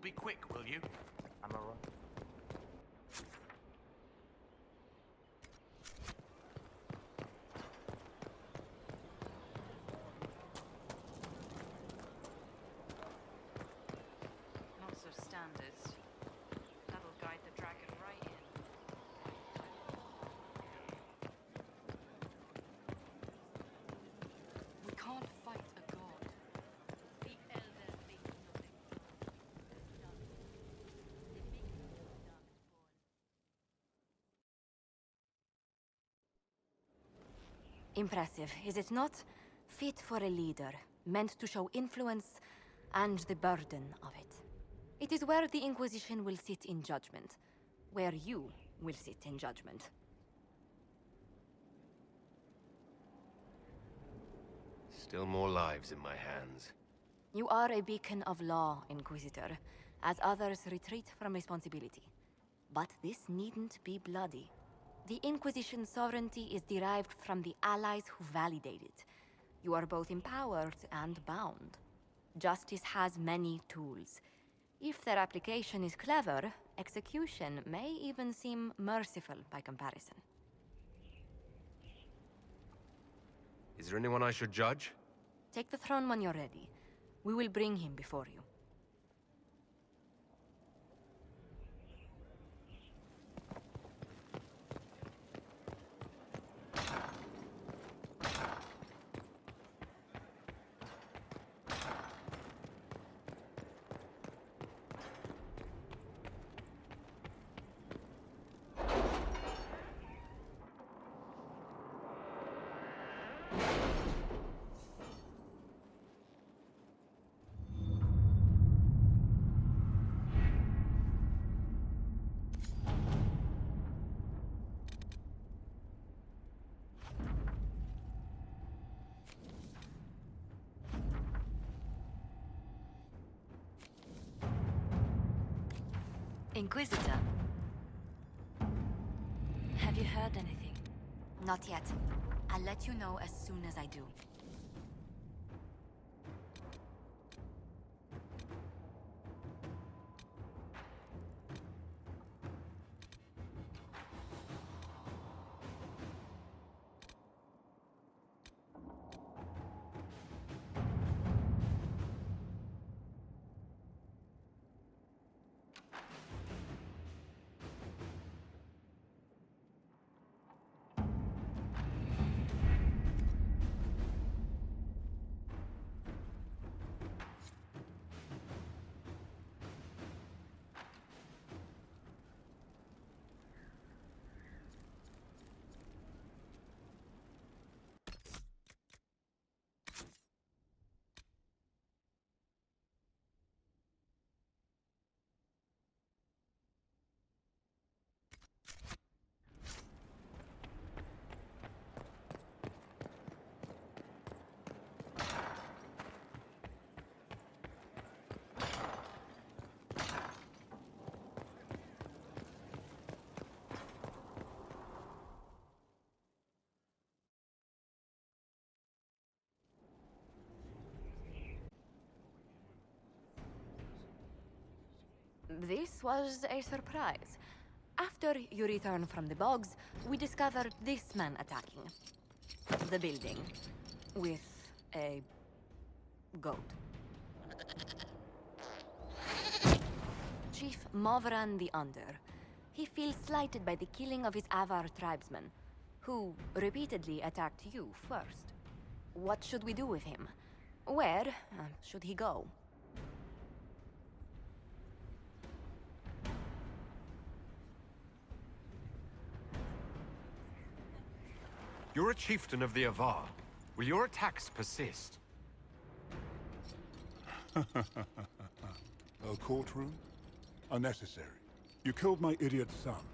be quick, will you? I'm alright. Not so standards. That'll guide the dragon right in. We can't fight a god. The elder make nothing. Impressive, is it not? Fit for a leader, meant to show influence and the burden of it. It is where the Inquisition will sit in judgment, where you will sit in judgment. Still more lives in my hands. You are a beacon of law, Inquisitor, as others retreat from responsibility. But this needn't be bloody. The Inquisition's sovereignty is derived from the allies who validate it. You are both empowered and bound. Justice has many tools. If their application is clever, execution may even seem merciful by comparison. Is there anyone I should judge? Take the throne when you're ready. We will bring him before you. Inquisitor. Have you heard anything? Not yet. I'll let you know as soon as I do. This was a surprise. After you return from the bogs, we discovered this man attacking the building with a goat. Chief Movran the Under. He feels slighted by the killing of his Avar tribesmen, who repeatedly attacked you first. What should we do with him? Where should he go? You're a chieftain of the Avar. Will your attacks persist? A courtroom? Unnecessary. You killed my idiot son,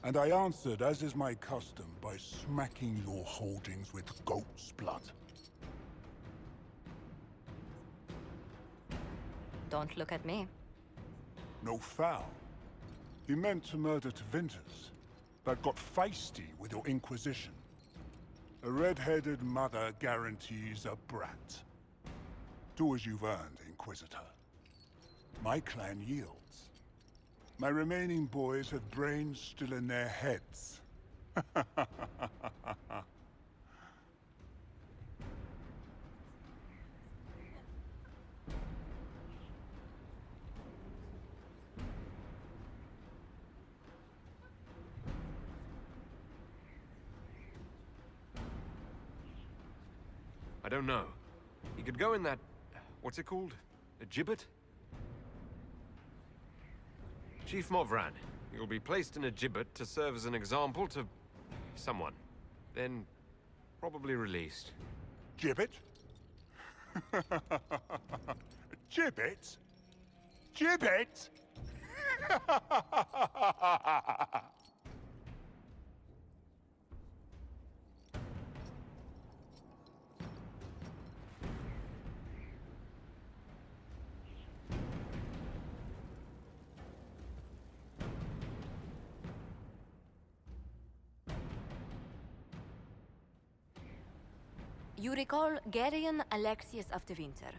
and I answered, as is my custom, by smacking your holdings with goat's blood. Don't look at me. No foul. He meant to murder Tevinters, but got feisty with your Inquisition. A red-headed mother guarantees a brat. Do as you've earned, Inquisitor. my clan yields. My remaining boys have brains still in their heads. I don't know. He could go in that... what's it called? A gibbet? Chief Movran, you'll be placed in a gibbet to serve as an example to... someone. Then... probably released. Gibbet? Gibbet? Gibbet? You recall Gerion Alexius of the Winter.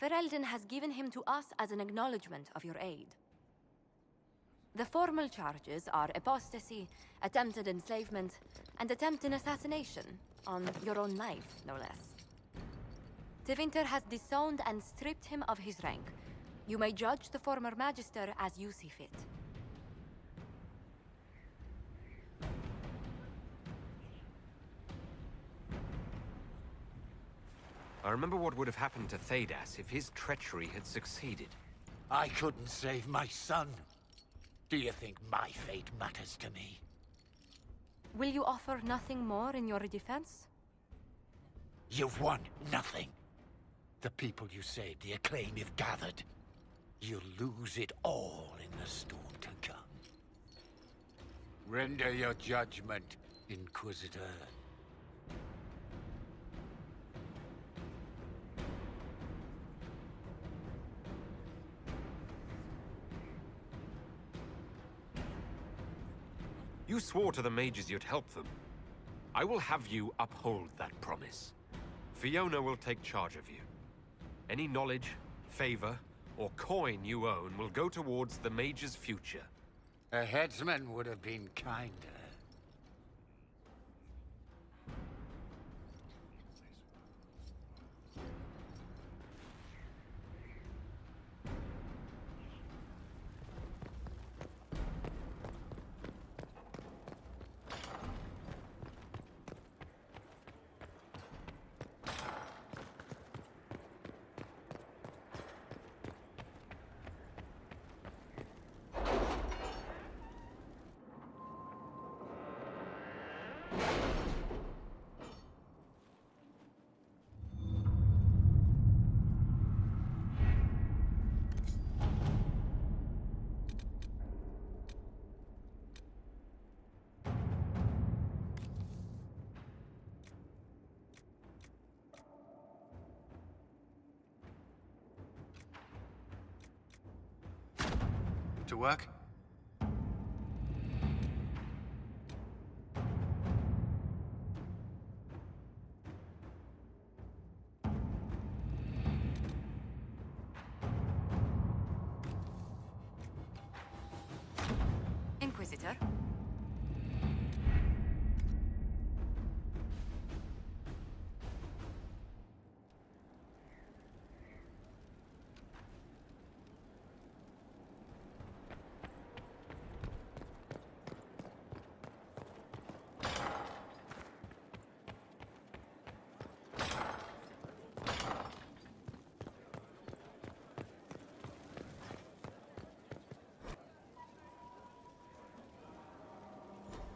Ferelden has given him to us as an acknowledgement of your aid. The formal charges are apostasy, attempted enslavement, and attempted assassination, on your own life, no less. The Winter has disowned and stripped him of his rank. You may judge the former Magister as you see fit. I remember what would have happened to Thedas if his treachery had succeeded. I couldn't save my son. Do you think my fate matters to me? Will you offer nothing more in your defense? You've won nothing. The people you saved, the acclaim you've gathered. You'll lose it all in the storm to come. Render your judgment, Inquisitor. You swore to the mages you'd help them. I will have you uphold that promise. Fiona will take charge of you. Any knowledge, favor, or coin you own will go towards the mage's future. A headsman would have been kinder. To work? Inquisitor?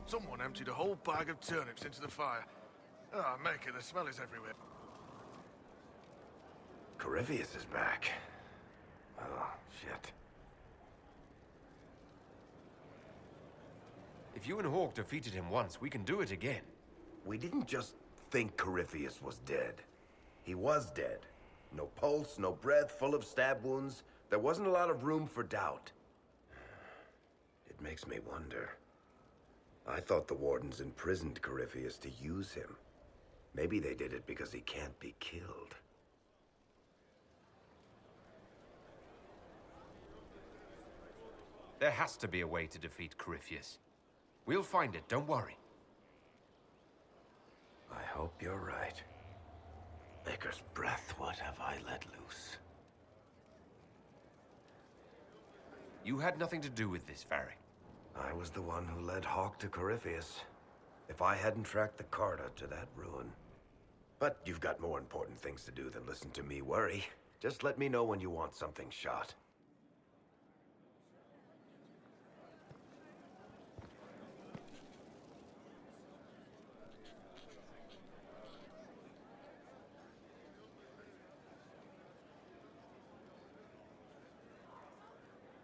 Someone emptied a whole bag of turnips into the fire. Ah, make it, the smell is everywhere. Corypheus is back. Oh, shit. If you and Hawke defeated him once, we can do it again. We didn't just think Corypheus was dead. He was dead. No pulse, no breath, full of stab wounds. There wasn't a lot of room for doubt. It makes me wonder. I thought the Wardens imprisoned Corypheus to use him. Maybe they did it because he can't be killed. There has to be a way to defeat Corypheus. We'll find it, don't worry. I hope you're right. Maker's breath, what have I let loose? You had nothing to do with this, Varric. I was the one who led Hawk to Corypheus. If I hadn't tracked the Carta to that ruin. But you've got more important things to do than listen to me worry. Just let me know when you want something shot.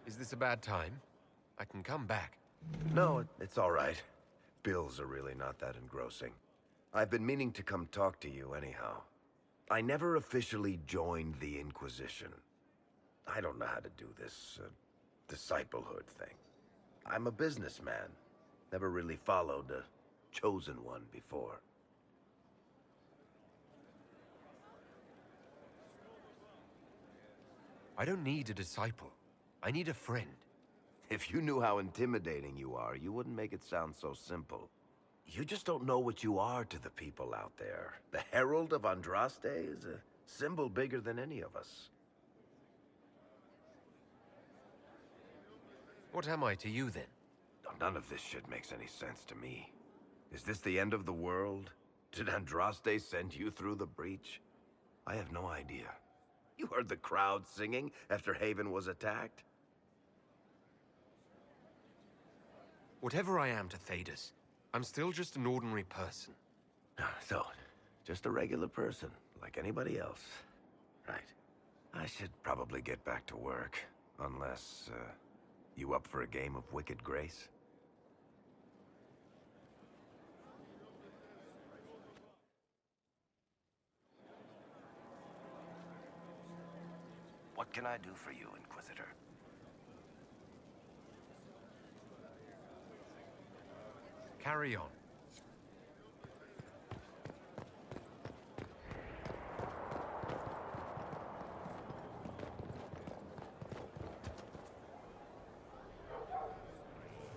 Is this a bad time? I can come back. No, it's all right. Bills are really not that engrossing. I've been meaning to come talk to you anyhow. I never officially joined the Inquisition. I don't know how to do this, disciplehood thing. I'm a businessman. Never really followed a chosen one before. I don't need a disciple. I need a friend. If you knew how intimidating you are, you wouldn't make it sound so simple. You just don't know what you are to the people out there. The Herald of Andraste is a symbol bigger than any of us. What am I to you, then? None of this shit makes any sense to me. Is this the end of the world? Did Andraste send you through the breach? I have no idea. You heard the crowd singing after Haven was attacked? Whatever I am to Thedas, I'm still just an ordinary person. So, just a regular person, like anybody else. Right. I should probably get back to work. Unless, you up for a game of Wicked Grace? What can I do for you, Inquisitor? Carry on.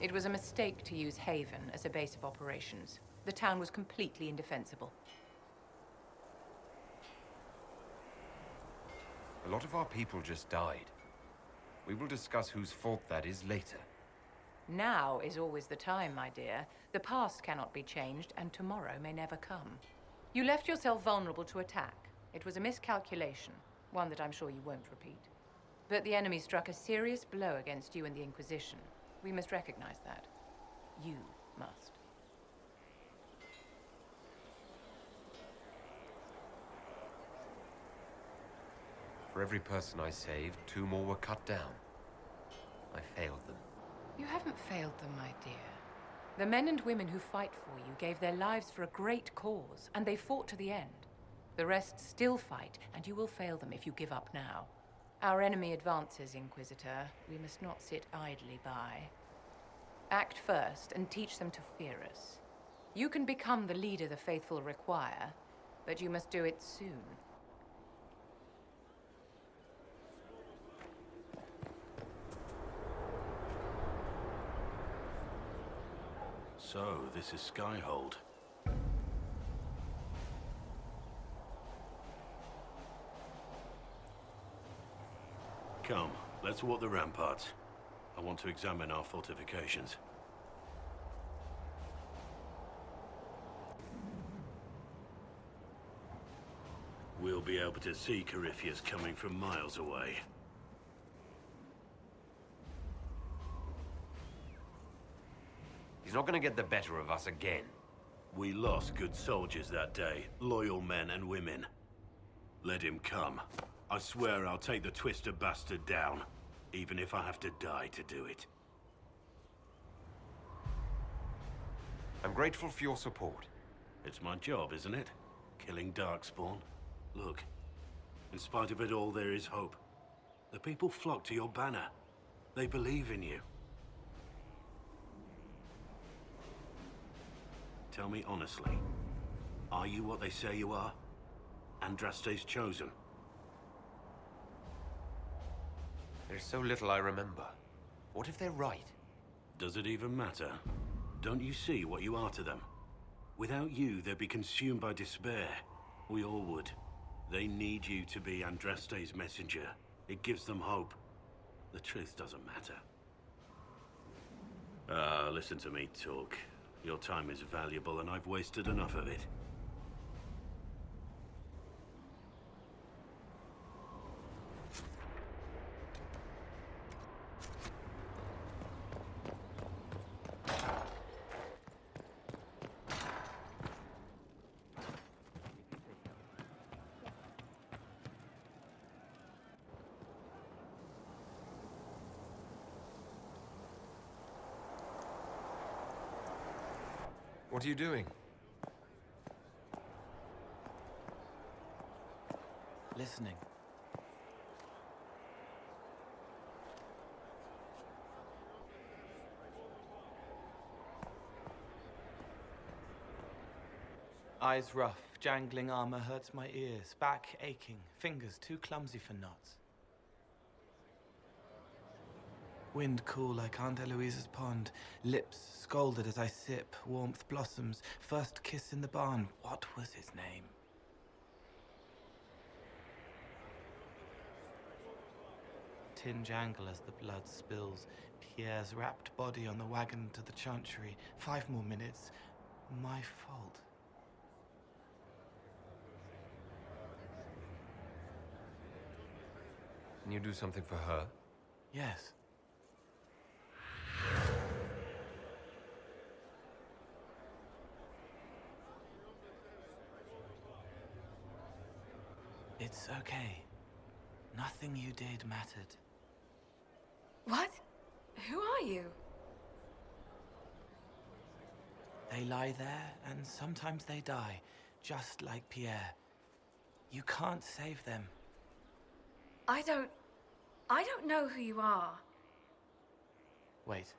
It was a mistake to use Haven as a base of operations. The town was completely indefensible. A lot of our people just died. We will discuss whose fault that is later. Now is always the time, my dear. The past cannot be changed, and tomorrow may never come. You left yourself vulnerable to attack. It was a miscalculation, one that I'm sure you won't repeat. But the enemy struck a serious blow against you and the Inquisition. We must recognize that. You must. For every person I saved, 2 more were cut down. I failed them. You haven't failed them, my dear. The men and women who fight for you gave their lives for a great cause, and they fought to the end. The rest still fight, and you will fail them if you give up now. Our enemy advances, Inquisitor. We must not sit idly by. Act first, and teach them to fear us. You can become the leader the faithful require, but you must do it soon. So, this is Skyhold. Come, let's walk the ramparts. I want to examine our fortifications. We'll be able to see Corypheus coming from miles away. He's not gonna get the better of us again. We lost good soldiers that day, loyal men and women. Let him come. I swear I'll take the twister bastard down, even if I have to die to do it. I'm grateful for your support. It's my job, isn't it? Killing Darkspawn. Look, in spite of it all, there is hope. The people flock to your banner. They believe in you. Tell me honestly, are you what they say you are? Andraste's chosen? There's so little I remember. What if they're right? Does it even matter? Don't you see what you are to them? Without you, they'd be consumed by despair. We all would. They need you to be Andraste's messenger. It gives them hope. The truth doesn't matter. Listen to me talk. Your time is valuable and I've wasted enough of it. What are you doing? Listening. Eyes rough, jangling armor hurts my ears, back aching, fingers too clumsy for knots. Wind cool like Aunt Eloise's pond, lips scalded as I sip, warmth blossoms, first kiss in the barn. What was his name? Tin jangle as the blood spills, Pierre's wrapped body on the wagon to the chantry. 5 more minutes. My fault. Can you do something for her? Yes. It's okay. Nothing you did mattered. What? Who are you? They lie there, and sometimes they die, just like Pierre. You can't save them. I don't know who you are. Wait.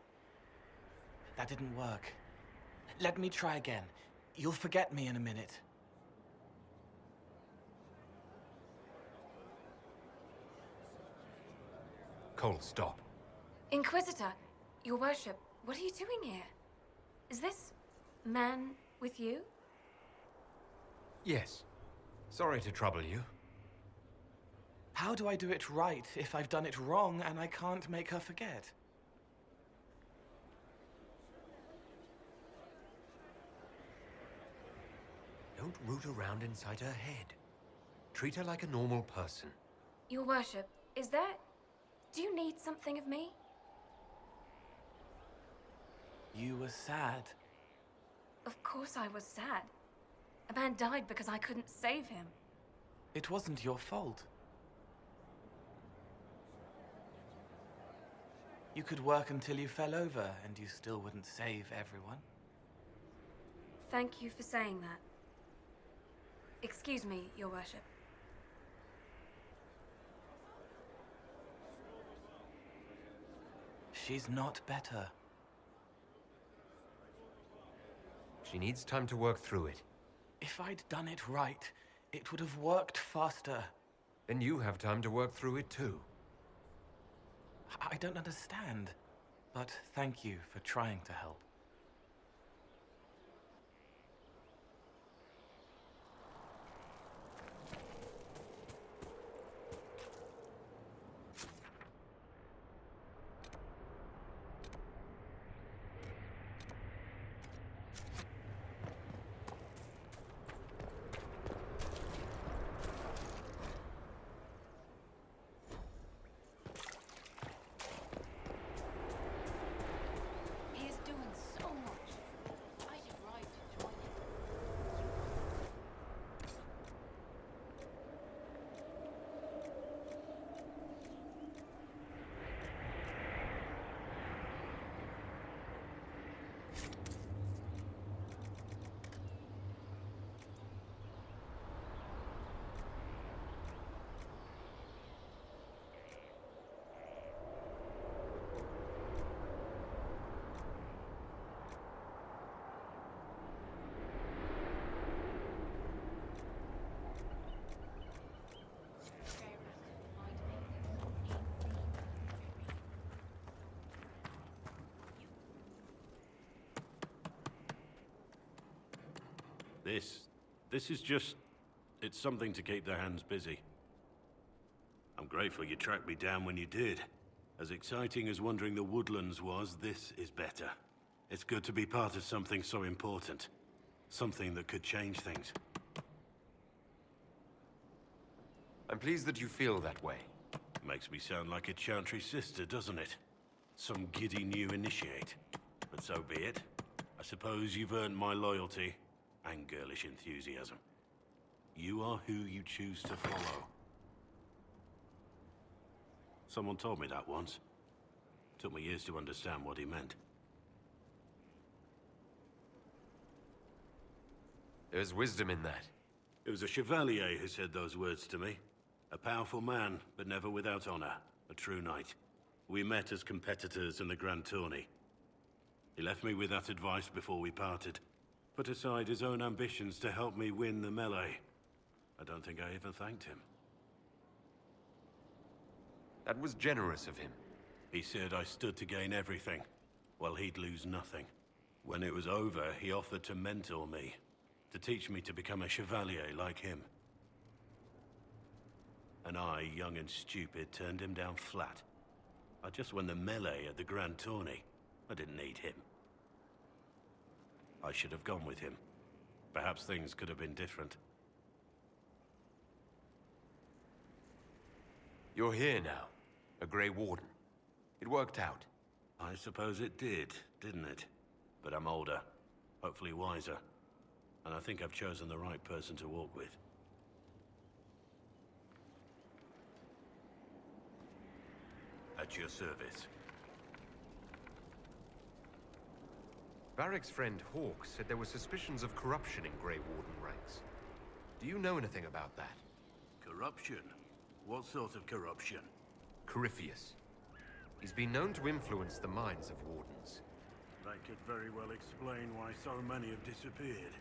That didn't work. Let me try again. You'll forget me in a minute. Cole, stop. Inquisitor, your worship, what are you doing here? Is this man with you? Yes. Sorry to trouble you. How do I do it right if I've done it wrong and I can't make her forget? Don't root around inside her head. Treat her like a normal person. Your worship, is there... Do you need something of me? You were sad. Of course I was sad. A man died because I couldn't save him. It wasn't your fault. You could work until you fell over, and you still wouldn't save everyone. Thank you for saying that. Excuse me, your worship. She's not better. She needs time to work through it. If I'd done it right, it would have worked faster. Then you have time to work through it too. I don't understand, but thank you for trying to help. He is doing This is just... It's something to keep their hands busy. I'm grateful you tracked me down when you did. As exciting as wandering the woodlands was, this is better. It's good to be part of something so important. Something that could change things. I'm pleased that you feel that way. Makes me sound like a Chantry sister, doesn't it? Some giddy new initiate. But so be it. I suppose you've earned my loyalty and girlish enthusiasm. You are who you choose to follow. Someone told me that once. Took me years to understand what he meant. There's wisdom in that. It was a chevalier who said those words to me. A powerful man, but never without honor. A true knight. We met as competitors in the Grand Tourney. He left me with that advice before we parted. Put aside his own ambitions to help me win the melee. I don't think I even thanked him. That was generous of him. He said I stood to gain everything, while he'd lose nothing. When it was over, he offered to mentor me, to teach me to become a chevalier like him. And I, young and stupid, turned him down flat. I just won the melee at the Grand Tourney. I didn't need him. I should have gone with him. Perhaps things could have been different. You're here now, a Grey Warden. It worked out. I suppose it did, didn't it? But I'm older, hopefully wiser. And I think I've chosen the right person to walk with. At your service. Varric's friend Hawke said there were suspicions of corruption in Grey Warden ranks. Do you know anything about that? Corruption? What sort of corruption? Corypheus. He's been known to influence the minds of Wardens. That could very well explain why so many have disappeared.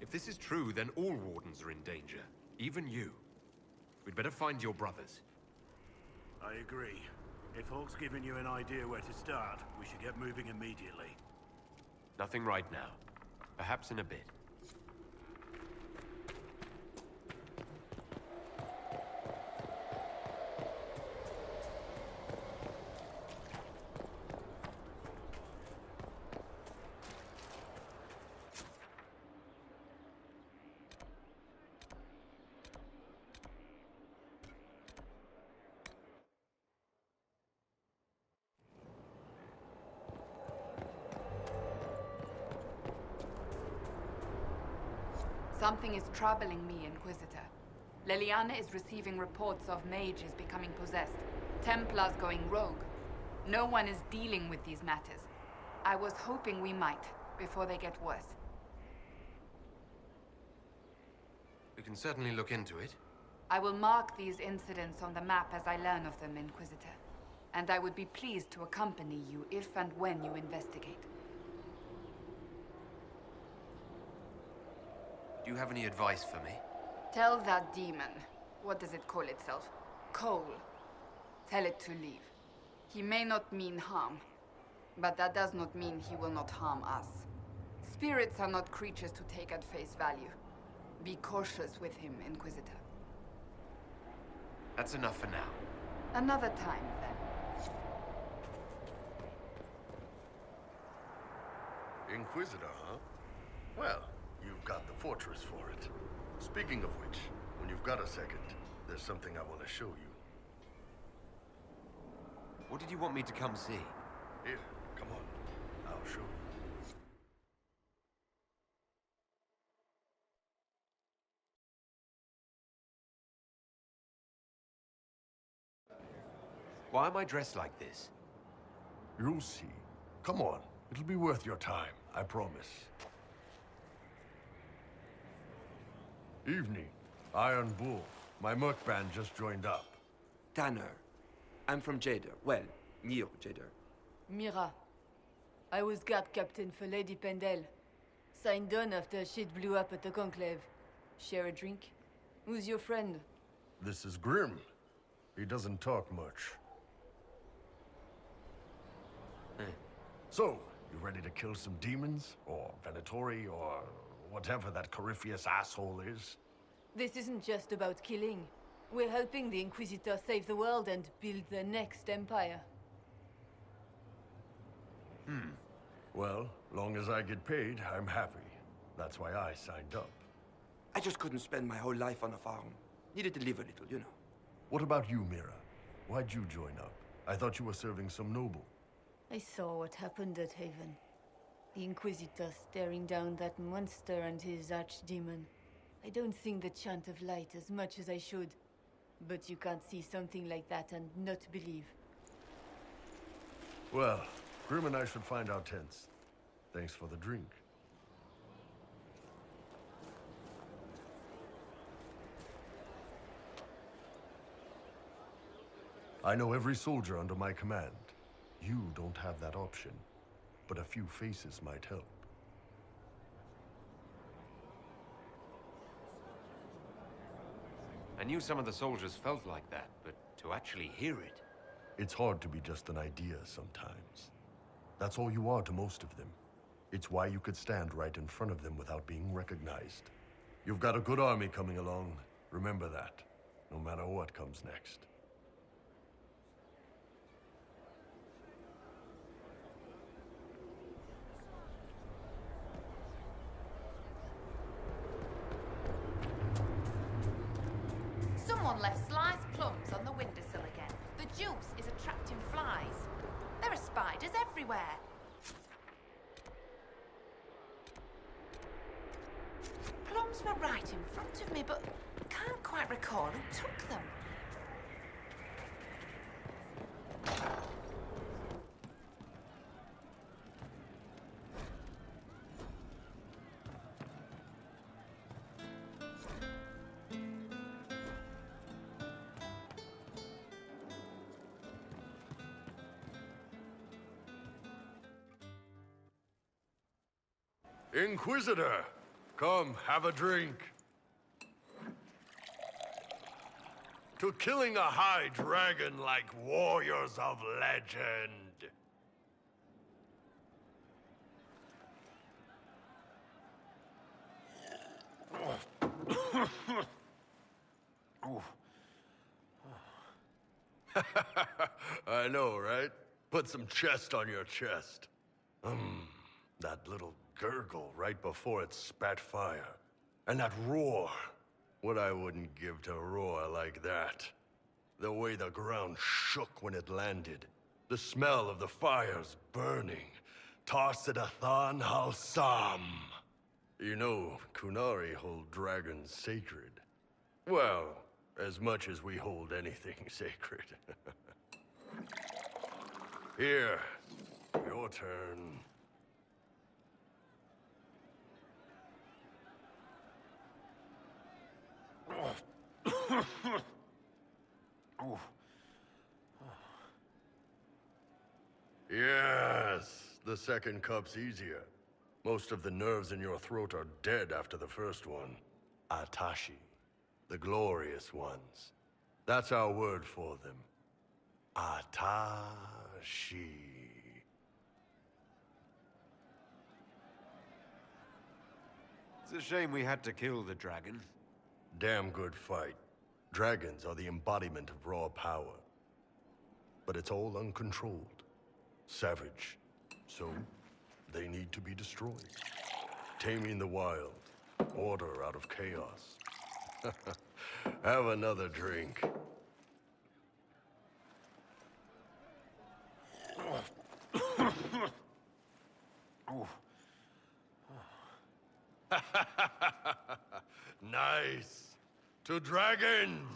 If this is true, then all Wardens are in danger. Even you. We'd better find your brothers. I agree. If Hawke's given you an idea where to start, we should get moving immediately. Nothing right now. Perhaps in a bit. Something is troubling me, Inquisitor. Leliana is receiving reports of mages becoming possessed, Templars going rogue. No one is dealing with these matters. I was hoping we might, before they get worse. We can certainly look into it. I will mark these incidents on the map as I learn of them, Inquisitor. And I would be pleased to accompany you if and when you investigate. Do you have any advice for me? Tell that demon, what does it call itself? Cole. Tell it to leave. He may not mean harm, but that does not mean he will not harm us. Spirits are not creatures to take at face value. Be cautious with him, Inquisitor. That's enough for now. Another time, then. Inquisitor, huh? Well, you've got the fortress for it. Speaking of which, when you've got a second, there's something I want to show you. What did you want me to come see? Here, come on. I'll show you. Why am I dressed like this? You'll see. Come on. It'll be worth your time, I promise. Evening. Iron Bull. My merc band just joined up. Tanner. I'm from Jader. Well, near Jader. Mira. I was guard captain for Lady Pendel. Signed on after shit blew up at the Conclave. Share a drink? Who's your friend? This is Grim. He doesn't talk much. So, you ready to kill some demons? Or Venatori, or whatever that Corypheus asshole is? This isn't just about killing. We're helping the Inquisitor save the world and build the next empire. Well, long as I get paid, I'm happy. That's why I signed up. I just couldn't spend my whole life on a farm. Needed to live a little, you know. What about you, Mira? Why'd you join up? I thought you were serving some noble. I saw what happened at Haven. The Inquisitor staring down that monster and his archdemon. I don't think the chant of light as much as I should. But you can't see something like that and not believe. Well, Grim and I should find our tents. Thanks for the drink. I know every soldier under my command. You don't have that option, but a few faces might help. I knew some of the soldiers felt like that, but to actually hear it... It's hard to be just an idea sometimes. That's all you are to most of them. It's why you could stand right in front of them without being recognized. You've got a good army coming along. Remember that, no matter what comes next. Someone left sliced plums on the windowsill again. The juice is attracting flies. There are spiders everywhere. Plums were right in front of me, but can't quite recall who took them. Inquisitor, come have a drink. To killing a high dragon like warriors of legend. I know, right? Put some chest on your chest. That little gurgle right before it spat fire. And that roar. What I wouldn't give to roar like that. The way the ground shook when it landed. The smell of the fires burning. Tarsidathan Halsam. You know, Kunari hold dragons sacred. Well, as much as we hold anything sacred. Here, your turn. Yes, the second cup's easier. Most of the nerves in your throat are dead after the first one. Atashi, the glorious ones. That's our word for them. Atashi. It's a shame we had to kill the dragon. Damn good fight. Dragons are the embodiment of raw power. But it's all uncontrolled. Savage. So, they need to be destroyed. Taming the wild. Order out of chaos. Have another drink. Nice. To dragons!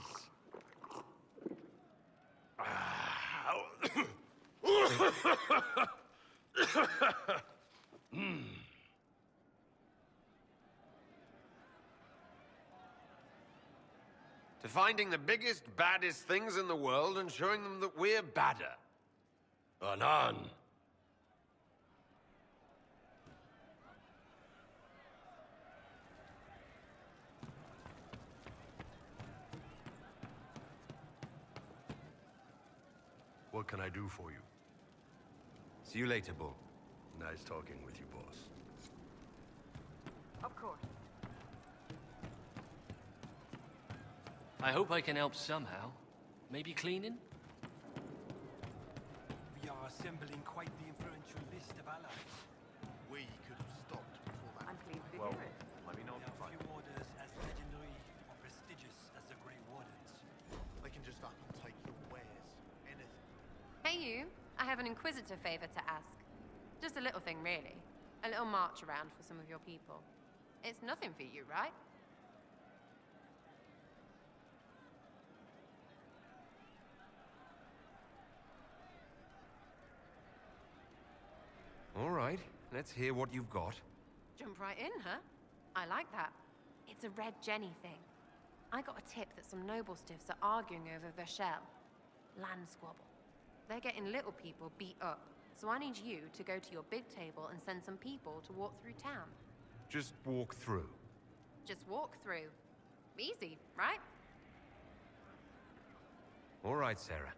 To finding the biggest, baddest things in the world and showing them that we're badder. Anan. What can I do for you? See you later, Bull. nice talking with you, boss. Of course. I hope I can help somehow. Maybe cleaning? We are assembling quite the influential list of allies. We could have stopped before that. I'm pleased to Well, hear it. let me know if There you are find few orders as legendary or prestigious as the Grey Wardens. They can just up and take your wares. Anything. Hey you, I have an Inquisitor favor to ask. Just a little thing, really. A little march around for some of your people. It's nothing for you, right? All right, let's hear what you've got. Jump right in, huh? I like that. It's a Red Jenny thing. I got a tip that some noble stiffs are arguing over W.A.L.K.E.R. Land squabble. They're getting little people beat up, so I need you to go to your big table and send some people to walk through town. Just walk through. Just walk through. Easy, right? All right, Sarah.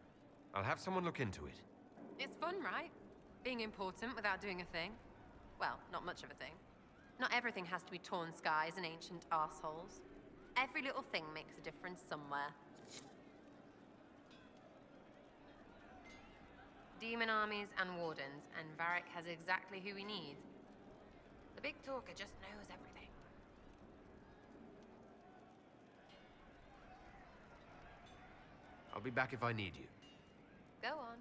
I'll have someone look into it. It's fun, right? Being important without doing a thing. Well, not much of a thing. Not everything has to be torn skies and ancient arseholes. Every little thing makes a difference somewhere. Demon armies and wardens, and Varric has exactly who we need. The big talker just knows everything. I'll be back if I need you. Go on.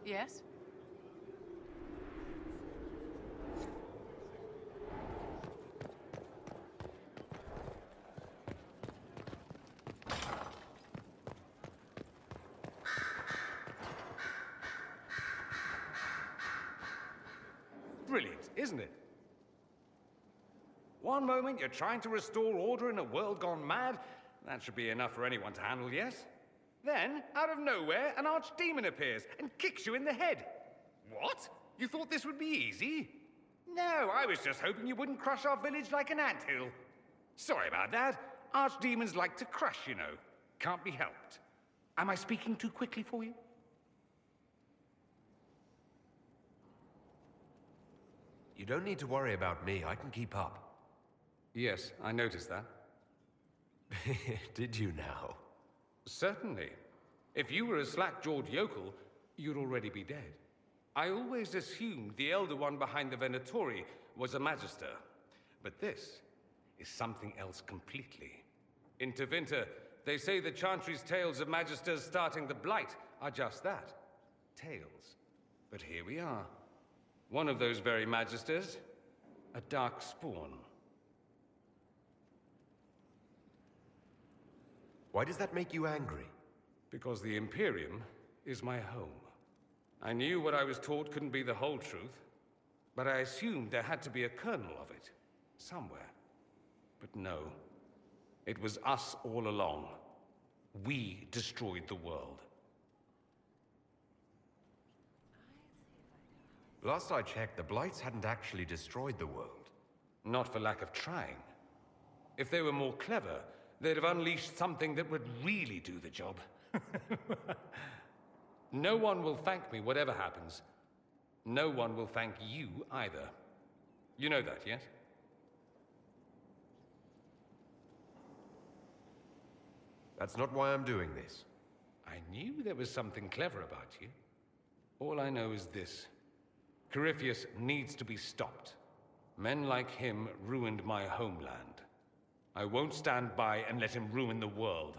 Yes? Brilliant, isn't it? One moment you're trying to restore order in a world gone mad. That should be enough for anyone to handle, yes? Then, out of nowhere, an archdemon appears and kicks you in the head. What? You thought this would be easy? No, I was just hoping you wouldn't crush our village like an anthill. Sorry about that. Archdemons like to crush, you know. Can't be helped. Am I speaking too quickly for you? You don't need to worry about me. I can keep up. Yes, I noticed that. Did you now? Certainly. If you were a slack-jawed yokel, you'd already be dead. I always assumed the Elder One behind the Venatori was a Magister. But this is something else completely. In Tevinter, they say the Chantry's tales of Magisters starting the Blight are just that. Tales. But here we are. One of those very Magisters, a dark spawn. Why does that make you angry? Because the Imperium is my home. I knew what I was taught couldn't be the whole truth, but I assumed there had to be a kernel of it, somewhere. But no, it was us all along. We destroyed the world. Last I checked, the Blights hadn't actually destroyed the world. Not for lack of trying. If they were more clever, they'd have unleashed something that would really do the job. No one will thank me, whatever happens. No one will thank you either. You know that, yes? That's not why I'm doing this. I knew there was something clever about you. All I know is this. Corypheus needs to be stopped. Men like him ruined my homeland. I won't stand by and let him ruin the world.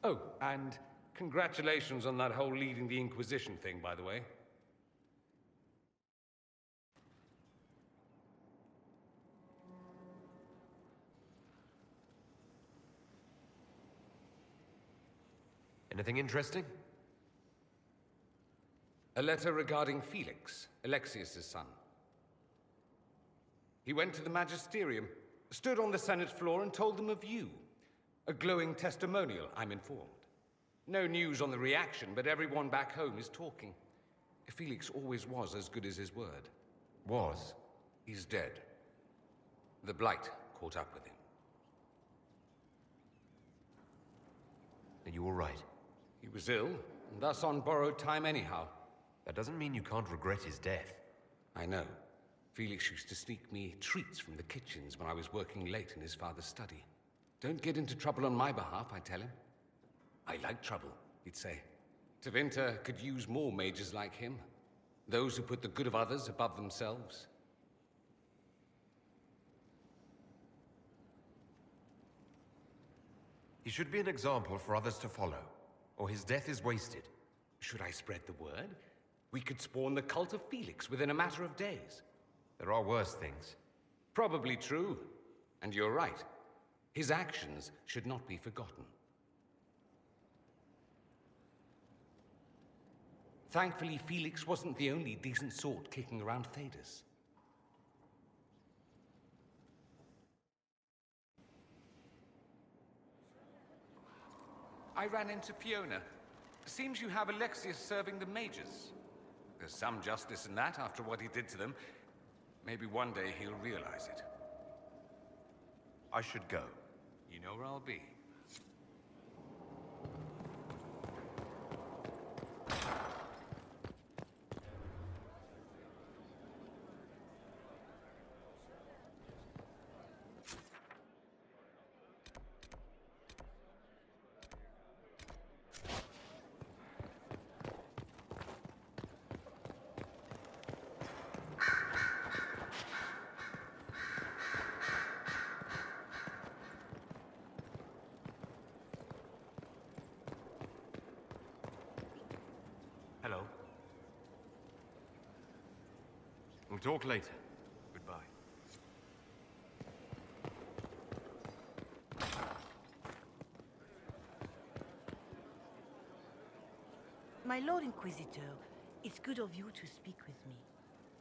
Oh, and congratulations on that whole leading the Inquisition thing, by the way. Anything interesting? A letter regarding Felix, Alexius's son. He went to the Magisterium, stood on the Senate floor and told them of you. A glowing testimonial, I'm informed. No news on the reaction, but everyone back home is talking. Felix always was as good as his word. Was? He's dead. The Blight caught up with him. Are you all right? He was ill, and thus on borrowed time anyhow. That doesn't mean you can't regret his death. I know. Felix used to sneak me treats from the kitchens when I was working late in his father's study. Don't get into trouble on my behalf, I tell him. I like trouble, he'd say. Tevinter could use more mages like him. Those who put the good of others above themselves. He should be an example for others to follow, or his death is wasted. Should I spread the word? We could spawn the cult of Felix within a matter of days. There are worse things. Probably true. And you're right. His actions should not be forgotten. Thankfully, Felix wasn't the only decent sort kicking around Thedas. I ran into Fiona. Seems you have Alexius serving the mages. There's some justice in that after what he did to them. Maybe one day he'll realize it. I should go. You know where I'll be. Hello. We'll talk later. Goodbye. My Lord Inquisitor, it's good of you to speak with me.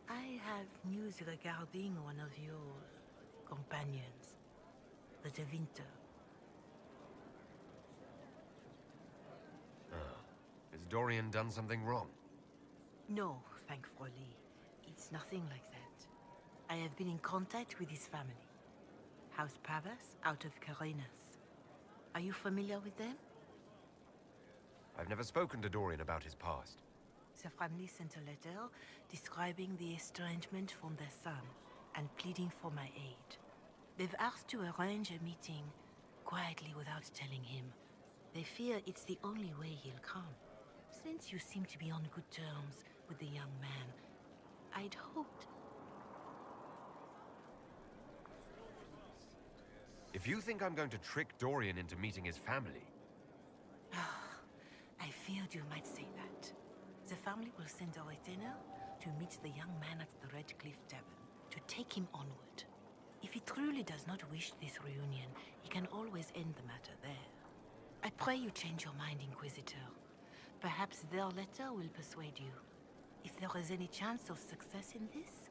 I have news regarding one of your companions, the Tevinter. Has Dorian done something wrong? No, thankfully. It's nothing like that. I have been in contact with his family. House Pavas out of Carenas. Are you familiar with them? I've never spoken to Dorian about his past. The family sent a letter describing the estrangement from their son and pleading for my aid. They've asked to arrange a meeting quietly without telling him. They fear it's the only way he'll come. Since you seem to be on good terms with the young man, I'd hoped... If you think I'm going to trick Dorian into meeting his family... I feared you might say that. The family will send a retainer to meet the young man at the Red Cliff Tavern, to take him onward. If he truly does not wish this reunion, he can always end the matter there. I pray you change your mind, Inquisitor. Perhaps their letter will persuade you. If there is any chance of success in this,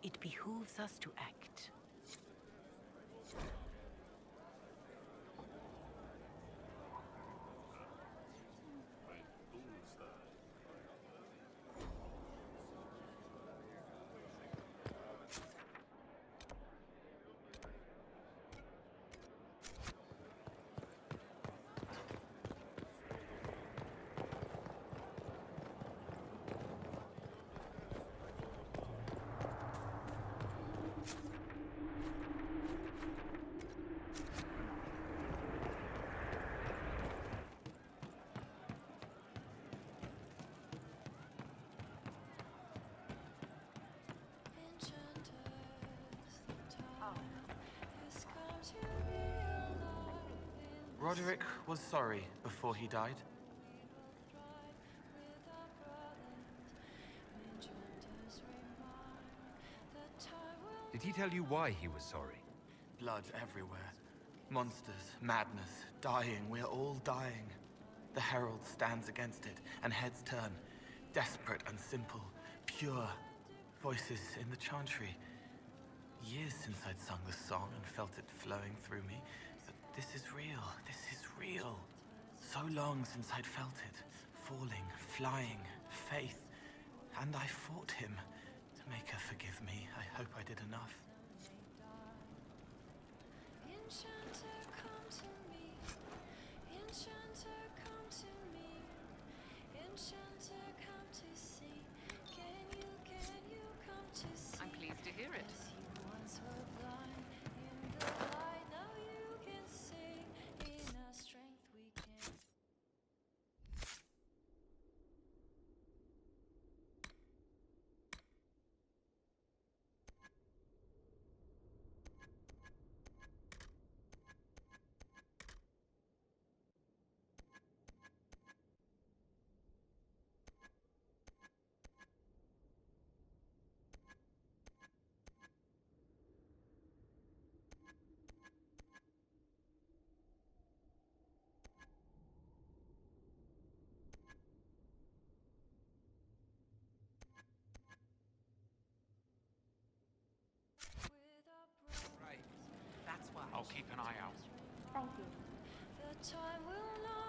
it behooves us to act. Roderick was sorry before he died. Did he tell you why he was sorry? Blood everywhere. Monsters, madness, dying. We're all dying. The Herald stands against it, and heads turn. Desperate and simple, pure. Voices in the chantry. Years since I'd sung the song and felt it flowing through me. But this is real. This is real. So long since I'd felt it. Falling, flying, faith. And I fought him to make her forgive me. I hope I did enough. Enchanter, come to me. Enchanter, come to me. Enchanter, come to see. Can you come to see? I'm pleased to hear it. As you once were blind in the light, now you can see. In our strength we can. Right. That's why. I'll keep an eye out. Thank you. The time will not